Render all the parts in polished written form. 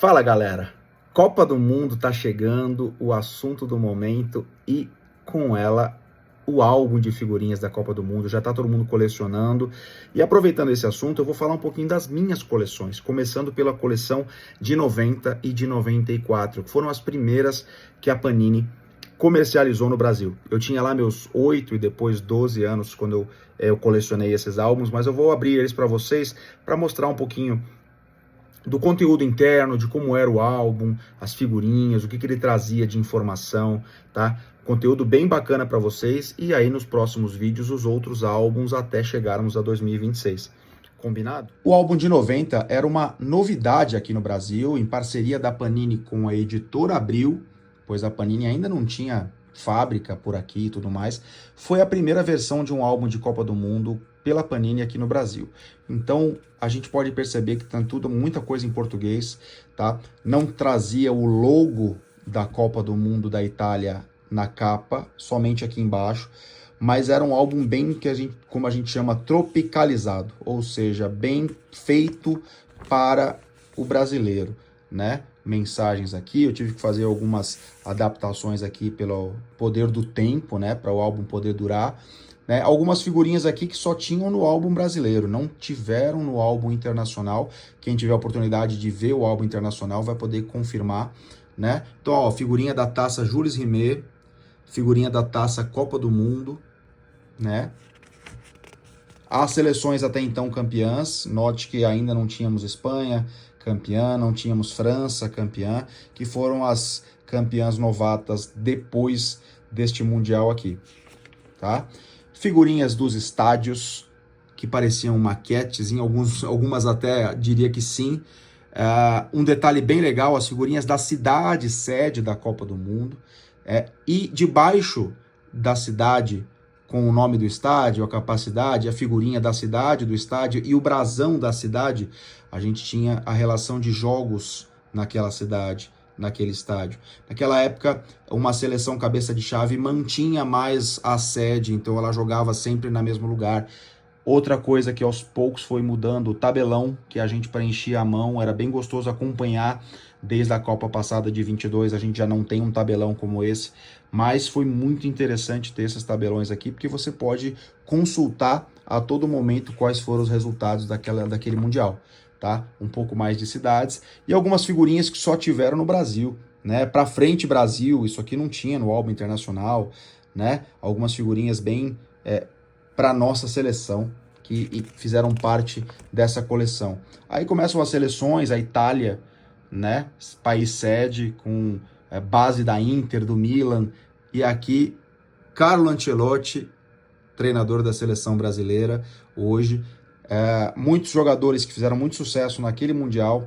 Fala galera, Copa do Mundo tá chegando, o assunto do momento e com ela o álbum de figurinhas da Copa do Mundo, já tá todo mundo colecionando. E aproveitando esse assunto, eu vou falar um pouquinho das minhas coleções, começando pela coleção de 90 e de 94, que foram as primeiras que a Panini comercializou no Brasil. Eu tinha lá meus 8 e depois 12 anos quando eu colecionei esses álbuns, mas eu vou abrir eles para vocês para mostrar um pouquinho do conteúdo interno, de como era o álbum, as figurinhas, o que ele trazia de informação, tá? Conteúdo bem bacana para vocês, e aí nos próximos vídeos os outros álbuns até chegarmos a 2026. Combinado? O álbum de 90 era uma novidade aqui no Brasil, em parceria da Panini com a editora Abril, pois a Panini ainda não tinha fábrica por aqui e tudo mais. Foi a primeira versão de um álbum de Copa do Mundo pela Panini aqui no Brasil. Então, a gente pode perceber que tem muita coisa em português, tá? Não trazia o logo da Copa do Mundo da Itália na capa, somente aqui embaixo, mas era um álbum bem como a gente chama, tropicalizado, ou seja, bem feito para o brasileiro, né? Mensagens aqui, eu tive que fazer algumas adaptações aqui pelo poder do tempo, né? Para o álbum poder durar. Né? Algumas figurinhas aqui que só tinham no álbum brasileiro, não tiveram no álbum internacional. Quem tiver a oportunidade de ver o álbum internacional vai poder confirmar, né? Então, ó, figurinha da taça Jules Rimet, figurinha da taça Copa do Mundo, né? As seleções até então campeãs, note que ainda não tínhamos Espanha campeã, não tínhamos França campeã, que foram as campeãs novatas depois deste Mundial aqui, tá? Figurinhas dos estádios, que pareciam maquetes, algumas até diria que sim. Um detalhe bem legal, as figurinhas da cidade sede da Copa do Mundo, e debaixo da cidade, com o nome do estádio, a capacidade, a figurinha da cidade, do estádio e o brasão da cidade, a gente tinha a relação de jogos naquela cidade, naquele estádio. Naquela época, uma seleção cabeça de chave mantinha mais a sede, então ela jogava sempre no mesmo lugar. Outra coisa que aos poucos foi mudando, o tabelão que a gente preenchia à mão, era bem gostoso acompanhar. Desde a Copa passada de 22, a gente já não tem um tabelão como esse, mas foi muito interessante ter esses tabelões aqui, porque você pode consultar a todo momento quais foram os resultados daquele Mundial, tá? Um pouco mais de cidades e algumas figurinhas que só tiveram no Brasil, né? Pra frente Brasil, isso aqui não tinha no álbum internacional, né? Algumas figurinhas bem para nossa seleção, que fizeram parte dessa coleção. Aí começam as seleções, a Itália, né, país sede, com base da Inter, do Milan, e aqui Carlo Ancelotti, treinador da seleção brasileira hoje. Muitos jogadores que fizeram muito sucesso naquele Mundial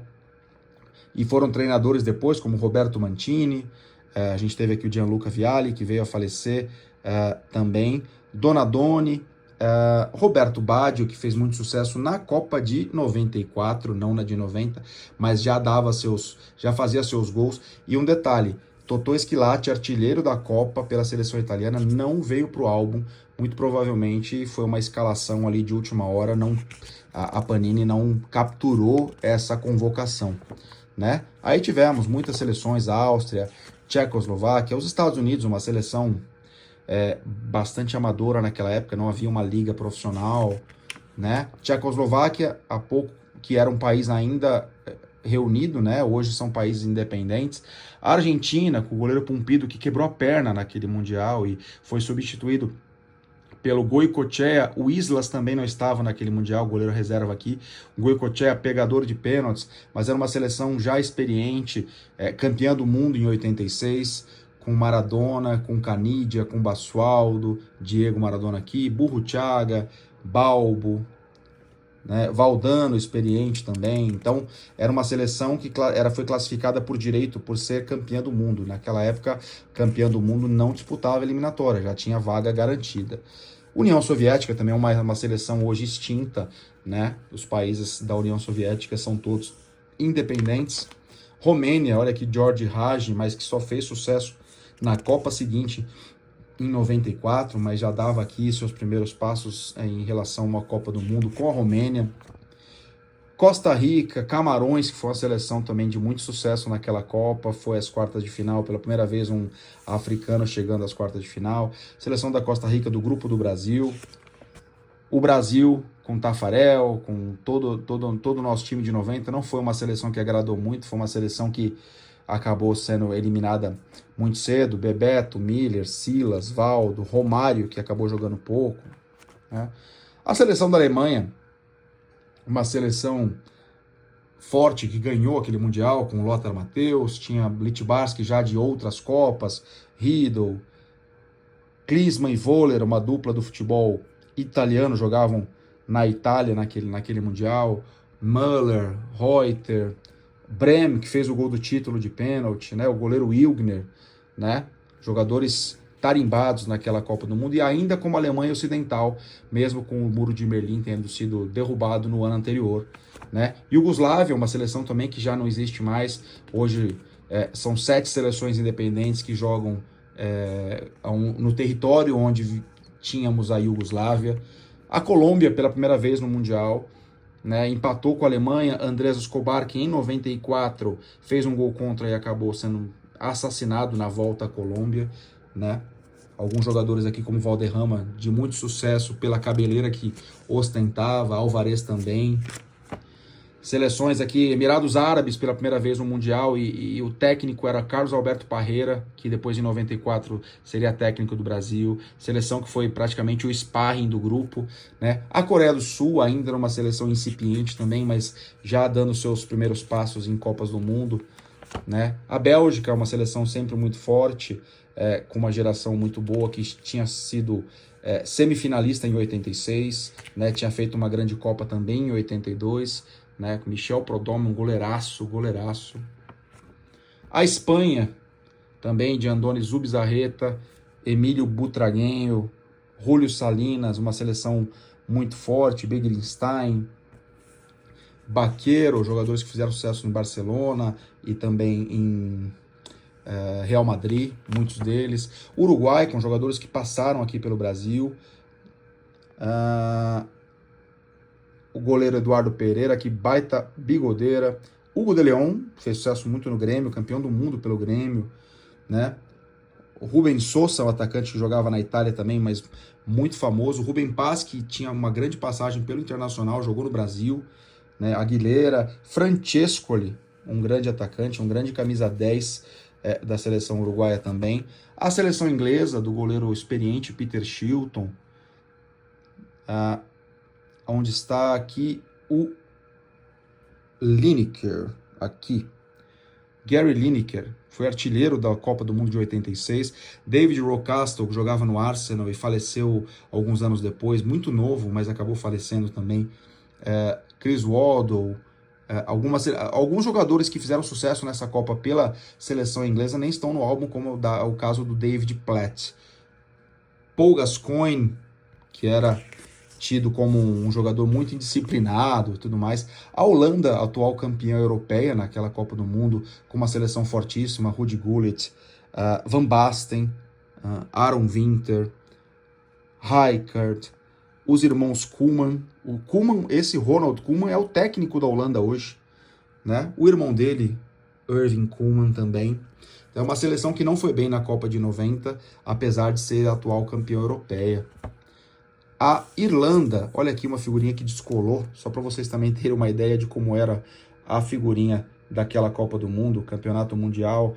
e foram treinadores depois, como Roberto Mantini, a gente teve aqui o Gianluca Vialli, que veio a falecer também, Donadoni, Roberto Baggio, que fez muito sucesso na Copa de 94, não na de 90, mas já fazia seus gols. E um detalhe, Totò Schillaci, artilheiro da Copa pela seleção italiana, não veio para o álbum, muito provavelmente foi uma escalação ali de última hora, a Panini não capturou essa convocação, né? Aí tivemos muitas seleções, a Áustria, Tchecoslováquia, os Estados Unidos, uma seleção bastante amadora naquela época, não havia uma liga profissional, né? Tchecoslováquia, há pouco, que era um país ainda reunido, né? Hoje são países independentes. A Argentina, com o goleiro Pumpido, que quebrou a perna naquele Mundial e foi substituído pelo Goicoechea. O Islas também não estava naquele Mundial, goleiro reserva aqui. O Goicoechea, pegador de pênaltis, mas era uma seleção já experiente, campeã do mundo em 86, com Maradona, com Canidia, com Basualdo, Diego Maradona aqui, Burruchaga, Balbo, né? Valdano, experiente também. Então, era uma seleção que foi classificada por direito, por ser campeã do mundo. Naquela época, campeã do mundo não disputava eliminatória, já tinha vaga garantida. União Soviética também é uma seleção hoje extinta, né? Os países da União Soviética são todos independentes. Romênia, olha aqui, George Hagi, mas que só fez sucesso na Copa seguinte, em 94, mas já dava aqui seus primeiros passos em relação a uma Copa do Mundo com a Romênia. Costa Rica, Camarões, que foi uma seleção também de muito sucesso naquela Copa, foi às quartas de final, pela primeira vez um africano chegando às quartas de final. Seleção da Costa Rica do grupo do Brasil. O Brasil, com Tafarel, com todo o nosso time de 90, não foi uma seleção que agradou muito, foi uma seleção que acabou sendo eliminada muito cedo. Bebeto, Miller, Silas, Valdo, Romário, que acabou jogando pouco, né? A seleção da Alemanha, uma seleção forte que ganhou aquele Mundial com Lothar Matthäus, tinha Littbarski já de outras Copas, Riedel, Klinsmann e Voller, uma dupla do futebol italiano, jogavam na Itália naquele Mundial, Müller, Reuter, Brem, que fez o gol do título de pênalti, né? O goleiro Wilgner, né? Jogadores tarimbados naquela Copa do Mundo, e ainda como Alemanha Ocidental, mesmo com o Muro de Berlim tendo sido derrubado no ano anterior, né? Iugoslávia, uma seleção também que já não existe mais, hoje são 7 seleções independentes que jogam no território onde tínhamos a Iugoslávia. A Colômbia, pela primeira vez no Mundial, né, empatou com a Alemanha. Andrés Escobar, que em 94 fez um gol contra e acabou sendo assassinado na volta à Colômbia, né? Alguns jogadores aqui como Valderrama, de muito sucesso pela cabeleira que ostentava, Alvarez também. Seleções aqui, Emirados Árabes pela primeira vez no Mundial, e o técnico era Carlos Alberto Parreira, que depois em 94 seria técnico do Brasil. Seleção que foi praticamente o sparring do grupo, né? A Coreia do Sul ainda era uma seleção incipiente também, mas já dando seus primeiros passos em Copas do Mundo, né? A Bélgica é uma seleção sempre muito forte, com uma geração muito boa, que tinha sido semifinalista em 86, né? Tinha feito uma grande Copa também em 82, né, com Michel Prudhomme, um goleiraço. A Espanha, também de Andoni Zubizarreta, Emílio Butragueño, Julio Salinas, uma seleção muito forte, Begiristain, Baquero, jogadores que fizeram sucesso em Barcelona e também em Real Madrid, muitos deles. Uruguai, com jogadores que passaram aqui pelo Brasil. O goleiro Eduardo Pereira, que baita bigodeira. Hugo de León, fez sucesso muito no Grêmio, campeão do mundo pelo Grêmio, né? O Rubem Sousa, o atacante que jogava na Itália também, mas muito famoso. O Rubem Paz, que tinha uma grande passagem pelo Internacional, jogou no Brasil, né? Aguilera, Francescoli, um grande atacante, um grande camisa 10 da seleção uruguaia também. A seleção inglesa, do goleiro experiente Peter Shilton, onde está aqui o Lineker, aqui. Gary Lineker, foi artilheiro da Copa do Mundo de 86. David Rocastle, que jogava no Arsenal e faleceu alguns anos depois, muito novo, mas acabou falecendo também. Chris Waddle, alguns jogadores que fizeram sucesso nessa Copa pela seleção inglesa nem estão no álbum, como o caso do David Platt. Paul Gascoigne, que era tido como um jogador muito indisciplinado e tudo mais. A Holanda, atual campeã europeia naquela Copa do Mundo, com uma seleção fortíssima, Ruud Gullit, Van Basten, Aaron Winter, Rijkaard, os irmãos Koeman. O Koeman, esse Ronald Koeman, é o técnico da Holanda hoje, né? O irmão dele, Irving Koeman, também. É uma seleção que não foi bem na Copa de 90, apesar de ser a atual campeã europeia. A Irlanda, olha aqui uma figurinha que descolou, só para vocês também terem uma ideia de como era a figurinha daquela Copa do Mundo, Campeonato Mundial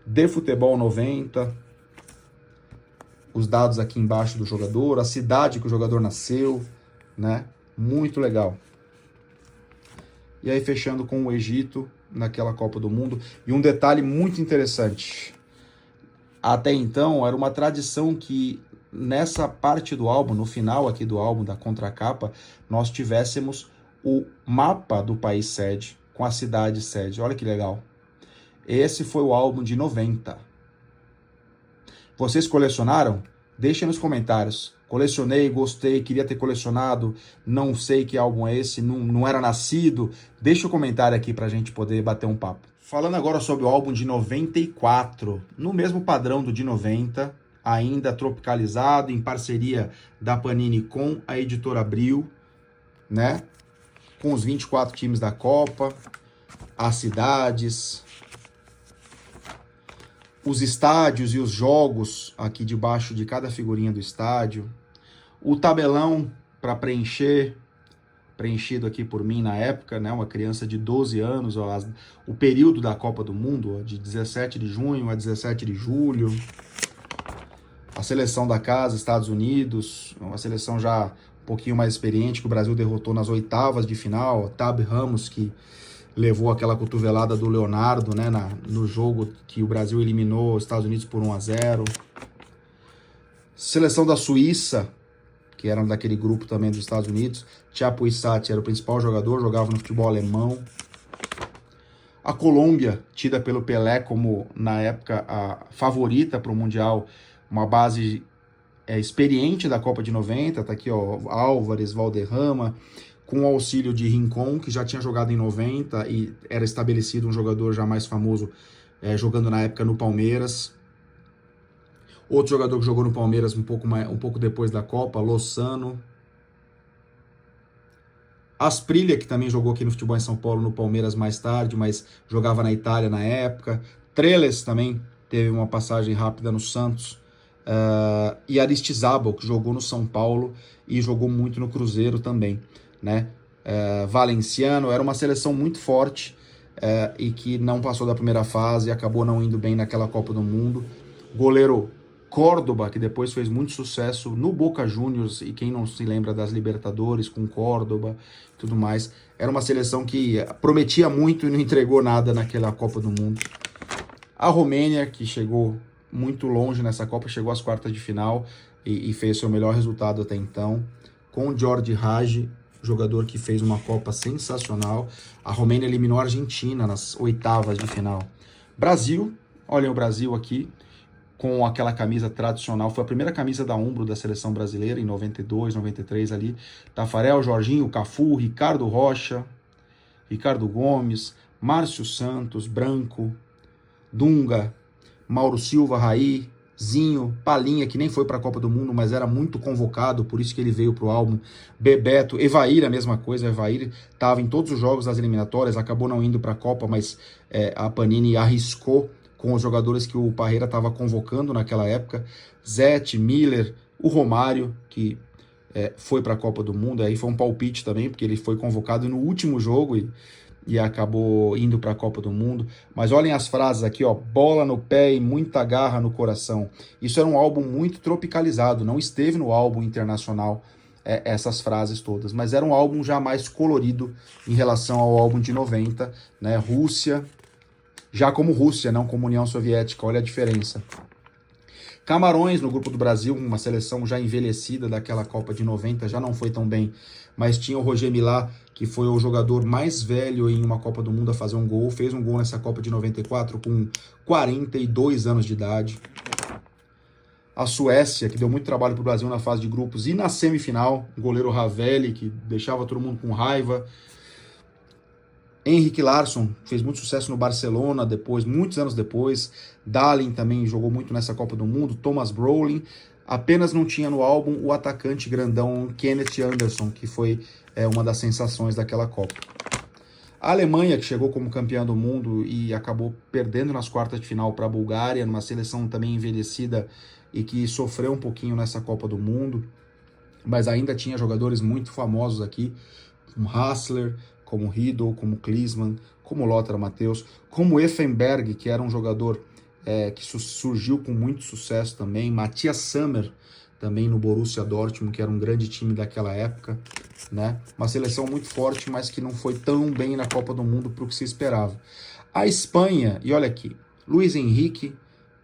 de Futebol 90. Os dados aqui embaixo do jogador, a cidade que o jogador nasceu, né? Muito legal. E aí fechando com o Egito naquela Copa do Mundo. E um detalhe muito interessante. Até então era uma tradição que nessa parte do álbum, no final aqui do álbum, da contracapa, nós tivéssemos o mapa do país sede, com a cidade sede. Olha que legal. Esse foi o álbum de 90. Vocês colecionaram? Deixem nos comentários. Colecionei, gostei, queria ter colecionado, não sei que álbum é esse, não era nascido. Deixa o comentário aqui pra gente poder bater um papo. Falando agora sobre o álbum de 94, no mesmo padrão do de 90, ainda tropicalizado, em parceria da Panini com a editora Abril, né? com os 24 times da Copa, as cidades, os estádios e os jogos aqui debaixo de cada figurinha do estádio, o tabelão para preenchido aqui por mim na época, né, uma criança de 12 anos, ó, o período da Copa do Mundo, ó, de 17 de junho a 17 de julho, a seleção da casa, Estados Unidos, uma seleção já um pouquinho mais experiente, que o Brasil derrotou nas oitavas de final, Tab Ramos, que levou aquela cotovelada do Leonardo, né, no jogo que o Brasil eliminou os Estados Unidos por 1-0. Seleção da Suíça, que era daquele grupo também dos Estados Unidos. Chapuisat era o principal jogador, jogava no futebol alemão. A Colômbia, tida pelo Pelé como, na época, a favorita para o Mundial, uma base experiente da Copa de 90, tá aqui, ó, Álvares, Valderrama, com o auxílio de Rincon, que já tinha jogado em 90 e era estabelecido um jogador já mais famoso, jogando na época no Palmeiras. Outro jogador que jogou no Palmeiras um pouco depois da Copa, Lozano. Asprilla, que também jogou aqui no futebol em São Paulo, no Palmeiras mais tarde, mas jogava na Itália na época. Trellis também teve uma passagem rápida no Santos. E Aristizábal, que jogou no São Paulo e jogou muito no Cruzeiro também, né? Valenciano, era uma seleção muito forte e que não passou da primeira fase e acabou não indo bem naquela Copa do Mundo. Goleiro Córdoba, que depois fez muito sucesso no Boca Juniors, e quem não se lembra das Libertadores com Córdoba e tudo mais, era uma seleção que prometia muito e não entregou nada naquela Copa do Mundo. A Romênia, que chegou muito longe nessa Copa, chegou às quartas de final e fez seu melhor resultado até então, com o Jordi Hagi, jogador que fez uma Copa sensacional. A Romênia eliminou a Argentina nas oitavas de final. Brasil, olhem o Brasil aqui, com aquela camisa tradicional, foi a primeira camisa da Umbro da seleção brasileira, em 92, 93 ali, Tafarel, Jorginho, Cafu, Ricardo Rocha, Ricardo Gomes, Márcio Santos, Branco, Dunga, Mauro Silva, Raí, Zinho, Palinha, que nem foi para a Copa do Mundo, mas era muito convocado, por isso que ele veio para o álbum, Bebeto, Evair, a mesma coisa, Evair estava em todos os jogos das eliminatórias, acabou não indo para a Copa, mas a Panini arriscou com os jogadores que o Parreira estava convocando naquela época, Zete, Miller, o Romário, que foi para a Copa do Mundo, aí foi um palpite também, porque ele foi convocado no último jogo e acabou indo para a Copa do Mundo. Mas olhem as frases aqui, ó, bola no pé e muita garra no coração. Isso era um álbum muito tropicalizado, não esteve no álbum internacional essas frases todas, mas era um álbum já mais colorido em relação ao álbum de 90, né, Rússia, já como Rússia, não como União Soviética, olha a diferença. Camarões no grupo do Brasil, uma seleção já envelhecida daquela Copa de 90, já não foi tão bem, mas tinha o Roger Milá, que foi o jogador mais velho em uma Copa do Mundo a fazer um gol, fez um gol nessa Copa de 94 com 42 anos de idade. A Suécia, que deu muito trabalho para o Brasil na fase de grupos e na semifinal, o goleiro Ravelli, que deixava todo mundo com raiva. Henrik Larsson fez muito sucesso no Barcelona depois, muitos anos depois. Dahlin também jogou muito nessa Copa do Mundo. Thomas Brolin. Apenas não tinha no álbum o atacante grandão Kenneth Anderson, que foi uma das sensações daquela Copa. A Alemanha, que chegou como campeã do mundo e acabou perdendo nas quartas de final para a Bulgária, numa seleção também envelhecida e que sofreu um pouquinho nessa Copa do Mundo, mas ainda tinha jogadores muito famosos aqui, como Hassler, como Riedel, como Klinsmann, como Lothar Matthäus, como Effenberg, que era um jogador que surgiu com muito sucesso também, Matthias Sammer, também no Borussia Dortmund, que era um grande time daquela época, né? Uma seleção muito forte, mas que não foi tão bem na Copa do Mundo para o que se esperava. A Espanha, e olha aqui, Luis Henrique,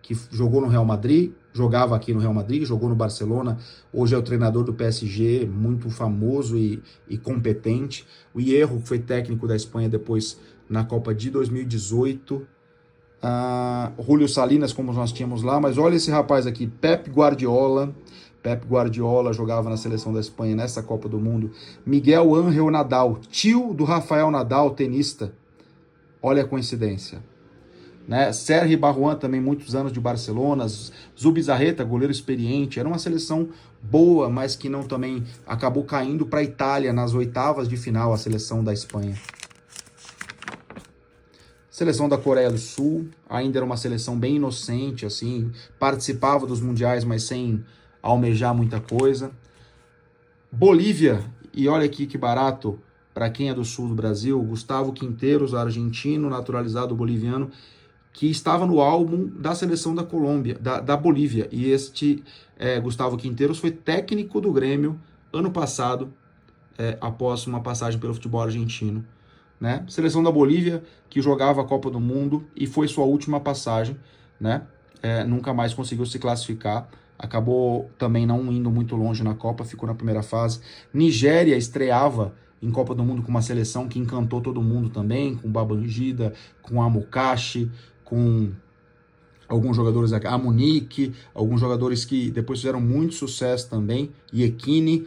que jogou no Real Madrid, jogava aqui no Real Madrid, jogou no Barcelona, hoje é o treinador do PSG, muito famoso e competente. O Hierro, que foi técnico da Espanha depois na Copa de 2018. Julio Salinas, como nós tínhamos lá, mas olha esse rapaz aqui, Pep Guardiola. Pep Guardiola jogava na seleção da Espanha nessa Copa do Mundo. Miguel Ángel Nadal, tio do Rafael Nadal, tenista. Olha a coincidência. né? Sergi Barruan também, muitos anos de Barcelona, Zubizarreta, goleiro experiente, era uma seleção boa, mas que não também acabou caindo para a Itália nas oitavas de final, a seleção da Espanha. Seleção da Coreia do Sul, ainda era uma seleção bem inocente, assim, participava dos mundiais, mas sem almejar muita coisa. Bolívia, e olha aqui que barato, para quem é do sul do Brasil, Gustavo Quinteiros, argentino, naturalizado boliviano, que estava no álbum da seleção da Colômbia, da Bolívia. E este Gustavo Quinteiros foi técnico do Grêmio ano passado, após uma passagem pelo futebol argentino. Né? Seleção da Bolívia, que jogava a Copa do Mundo e foi sua última passagem, né? Nunca mais conseguiu se classificar, acabou também não indo muito longe na Copa, ficou na primeira fase. Nigéria estreava em Copa do Mundo com uma seleção que encantou todo mundo também, com Babangida, com Amokachi, com alguns jogadores aqui, a Munique, alguns jogadores que depois fizeram muito sucesso também, Iekini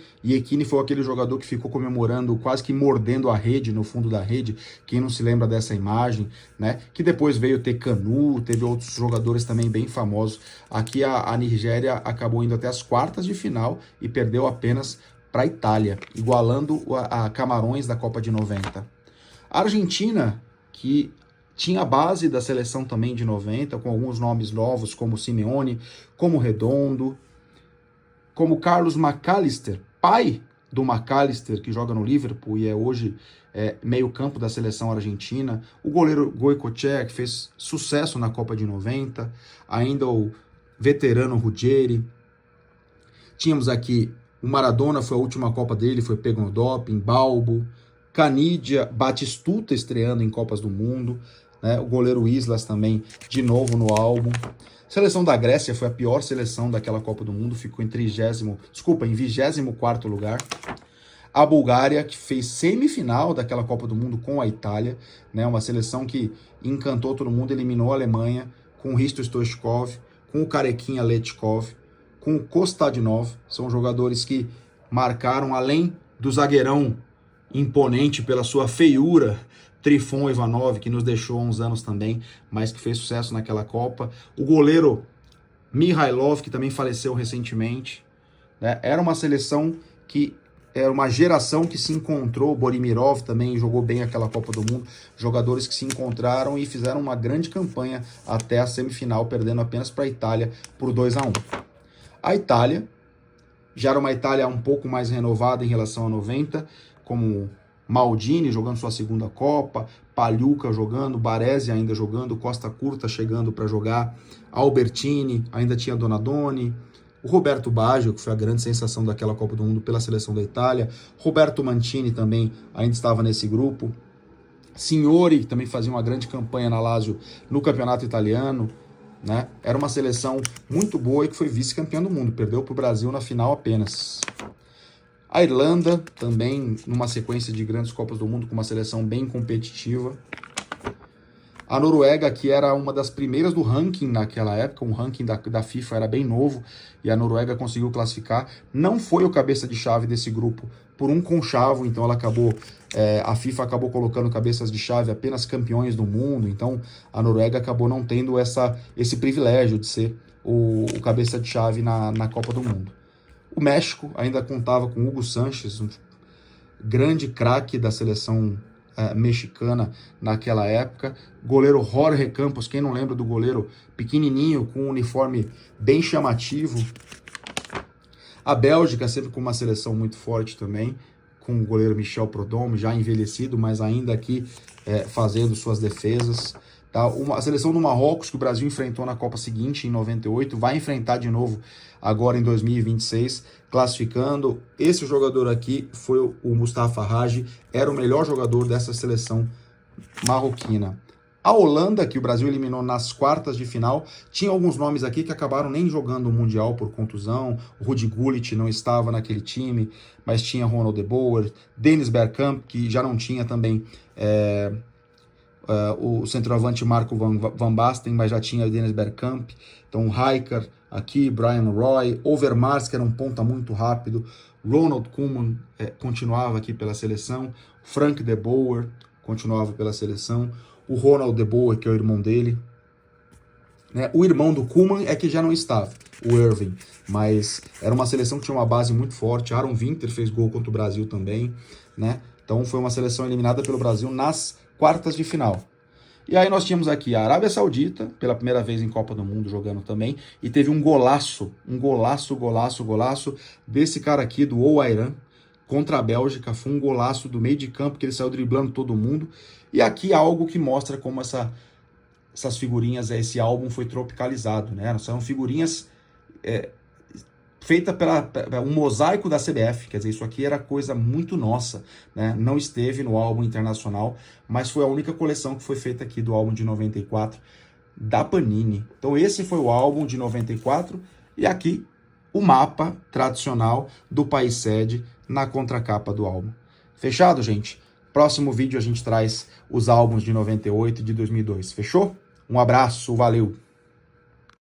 foi aquele jogador que ficou comemorando, quase que mordendo a rede, no fundo da rede, quem não se lembra dessa imagem, né, que depois veio ter Kanu, teve outros jogadores também bem famosos. Aqui a Nigéria acabou indo até as quartas de final e perdeu apenas para a Itália, igualando a Camarões da Copa de 90. A Argentina, que tinha a base da seleção também de 90, com alguns nomes novos, como Simeone, como Redondo, como Carlos McAllister, pai do McAllister, que joga no Liverpool e é hoje meio campo da seleção argentina, o goleiro Goicoechea, que fez sucesso na Copa de 90, ainda o veterano Ruggeri. Tínhamos aqui o Maradona, foi a última Copa dele, foi pego no doping, Balbo, Canidia, Batistuta estreando em Copas do Mundo, né? O goleiro Islas também, de novo no álbum. Seleção da Grécia foi a pior seleção daquela Copa do Mundo, ficou em 24º lugar. A Bulgária, que fez semifinal daquela Copa do Mundo com a Itália, né? Uma seleção que encantou todo mundo, eliminou a Alemanha, com o Hristo Stoichkov, com o Carequinha Lechkov, com o Kostadinov. São jogadores que marcaram, além do zagueirão imponente pela sua feiura, Trifon Ivanov, que nos deixou há uns anos também, mas que fez sucesso naquela Copa. O goleiro Mihailov, que também faleceu recentemente, né? Era uma seleção que era uma geração que se encontrou. Borimirov também jogou bem aquela Copa do Mundo. Jogadores que se encontraram e fizeram uma grande campanha até a semifinal, perdendo apenas para a Itália por 2-1. A Itália já era uma Itália um pouco mais renovada em relação a 90, como Maldini jogando sua segunda Copa, Pagliuca jogando, Baresi ainda jogando, Costa Curta chegando para jogar, Albertini, ainda tinha Donadoni, o Roberto Baggio, que foi a grande sensação daquela Copa do Mundo pela seleção da Itália, Roberto Mancini também ainda estava nesse grupo, Signori, que também fazia uma grande campanha na Lazio no campeonato italiano, né? Era uma seleção muito boa e que foi vice-campeã do mundo, perdeu para o Brasil na final apenas. A Irlanda, também numa sequência de grandes Copas do Mundo, com uma seleção bem competitiva. A Noruega, que era uma das primeiras do ranking naquela época, o ranking da FIFA era bem novo, e a Noruega conseguiu classificar. Não foi o cabeça de chave desse grupo por um conchavo, então ela acabou, a FIFA acabou colocando cabeças de chave apenas campeões do mundo, então a Noruega acabou não tendo esse privilégio de ser o cabeça de chave na Copa do Mundo. O México ainda contava com Hugo Sánchez, um grande craque da seleção mexicana naquela época. Goleiro Jorge Campos, quem não lembra do goleiro pequenininho, com um uniforme bem chamativo. A Bélgica sempre com uma seleção muito forte também, com o goleiro Michel Prudhomme, já envelhecido, mas ainda aqui fazendo suas defesas. Tá? A seleção do Marrocos, que o Brasil enfrentou na Copa seguinte, em 98, vai enfrentar de novo agora em 2026, classificando. Esse jogador aqui foi o Mustafa Hadji, era o melhor jogador dessa seleção marroquina. A Holanda, que o Brasil eliminou nas quartas de final, tinha alguns nomes aqui que acabaram nem jogando o Mundial por contusão. O Rudy Gullit não estava naquele time, mas tinha Ronald de Boer, Dennis Bergkamp, que já não tinha também o centroavante Marco Van Basten, mas já tinha Dennis Bergkamp. Então o Rijkaard aqui, Brian Roy, Overmars, que era um ponta muito rápido, Ronald Koeman continuava aqui pela seleção, Frank de Boer continuava pela seleção, o Ronald de Boer, que é o irmão dele, né? O irmão do Koeman é que já não estava, o Irving, mas era uma seleção que tinha uma base muito forte. Aaron Winter fez gol contra o Brasil também, né? Então foi uma seleção eliminada pelo Brasil nas quartas de final. E aí nós tínhamos aqui a Arábia Saudita, pela primeira vez em Copa do Mundo, jogando também, e teve um golaço desse cara aqui, do Ouairan, contra a Bélgica. Foi um golaço do meio de campo, que ele saiu driblando todo mundo. E aqui algo que mostra como essas figurinhas, esse álbum foi tropicalizado, né? São figurinhas feita pela um mosaico da CBF, quer dizer, isso aqui era coisa muito nossa, né? Não esteve no álbum internacional, mas foi a única coleção que foi feita aqui do álbum de 94 da Panini. Então esse foi o álbum de 94 e aqui o mapa tradicional do país sede na contracapa do álbum. Fechado, gente? Próximo vídeo a gente traz os álbuns de 98 e de 2002. Fechou? Um abraço, valeu!